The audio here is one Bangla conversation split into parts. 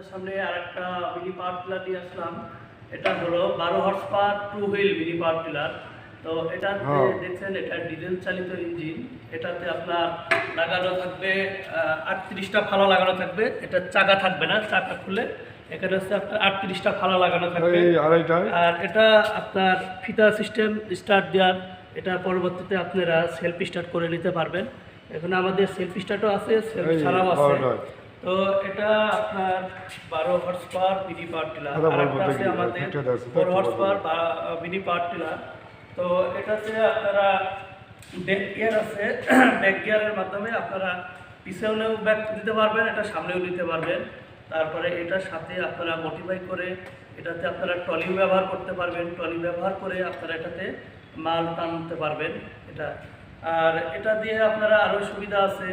আপনাদের সামনে আরেকটা মিনি পাওয়ার টিলার নিয়ে আসলাম। এটা হলো 12 horse power two wheel mini power tiller. তো এটাতে দেখছেন এটা ডিজেল চালিত ইঞ্জিন। এটাতে আপনার লাগানো থাকবে 38টা ফালা লাগানো থাকবে। এটা চাকা থাকবে না, চাকা খুলে এখানে হচ্ছে আপনার 38টা ফালা লাগানো থাকবে। আর এটা আপনার ফিতা সিস্টেম স্টার্ট দেওয়ার, এটা পরবর্তীতে আপনারা সেলফ স্টার্ট করে নিতে পারবেন। এখানে আমাদের সেলফ স্টার্টও আছে, সেলফ ছাড়াও আছে। তো এটা আপনার 12 horse power mini power tiller. আর একটা আছে আমাদের 4 horse power mini power tiller. তো এটাতে আপনারা ব্যাক গিয়ার আছে, ব্যাক গিয়ারের মাধ্যমে আপনারা পিছনেও ব্যাক দিতে পারবেন, এটা সামনেও নিতে পারবেন। তারপরে এটার সাথে আপনারা মডিফাই করে এটাতে আপনারা ট্রলি ব্যবহার করতে পারবেন। ট্রলি ব্যবহার করে আপনারা এটাতে মাল টানতে পারবেন এটা। আর এটা দিয়ে আপনারা আরও সুবিধা আছে,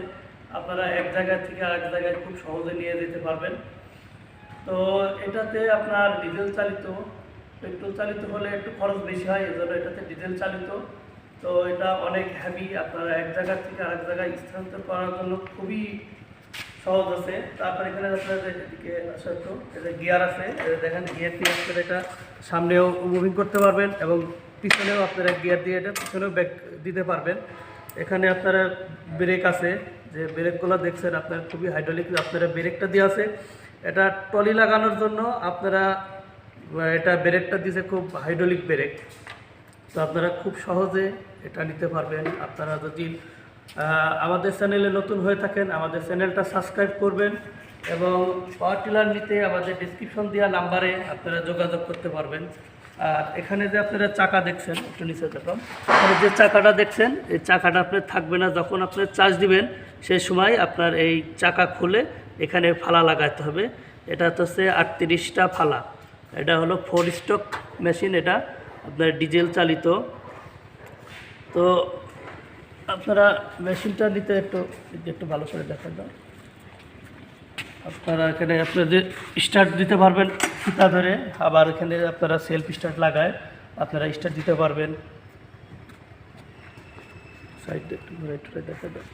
আপনারা এক জায়গা থেকে আরেক জায়গায় খুব সহজে নিয়ে যেতে পারবেন। তো এটাতে আপনার ডিজেল চালিত, পেট্রোল চালিত হলে একটু খরচ বেশি হয়, এজন্য এটাতে ডিজেল চালিত। তো এটা অনেক হ্যাভি, আপনারা এক জায়গা থেকে আরেক জায়গায় স্থানান্তর করার জন্য খুবই সহজ আছে। তারপর এখানে আপনাদের এদিকে আসার তো এটা গিয়ার আছে, দেখেন গিয়ার দিয়ে আপনারা এটা সামনেও মুভিং করতে পারবেন এবং পিছনেও আপনারা গিয়ার দিয়ে এটা পিছনেও ব্যাক দিতে পারবেন। এখানে আপনারা ব্রেক আছে, যে ব্রেকগুলো দেখছেন আপনার খুবই হাইড্রোলিক, আপনারা ব্রেকটা দিয়ে আছে। এটা ট্রলি লাগানোর জন্য আপনারা এটা ব্রেকটা দিয়েছে খুব হাইড্রোলিক ব্রেক। তো আপনারা খুব সহজে এটা নিতে পারবেন। আপনারা যদি আমাদের চ্যানেলে নতুন হয়ে থাকেন, আমাদের চ্যানেলটা সাবস্ক্রাইব করবেন এবং পাওয়ার টিলার নিতে আমাদের ডিসক্রিপশন দেওয়া নাম্বারে আপনারা যোগাযোগ করতে পারবেন। আর এখানে যে আপনারা চাকা দেখছেন, একটু নিচে দেখলাম, এখানে যে চাকাটা দেখছেন, এই চাকাটা আপনার থাকবে না। যখন আপনার চার্জ দিবেন সেই সময় আপনার এই চাকা খুলে এখানে ফালা লাগাতে হবে। এটা হচ্ছে 38টা ফালা। এটা হলো 4 স্ট্রোক মেশিন, এটা আপনার ডিজেল চালিত। তো আপনারা মেশিনটা নিতে একটু ভালো করে দেখান দাও। আপনারা এখানে আপনাদের স্টার্ট দিতে পারবেন ফিতা ধরে, আবার এখানে আপনারা সেলফ স্টার্ট লাগায় আপনারা স্টার্ট দিতে পারবেন। সাইডটা একটু ঘুরে দেখা দাও।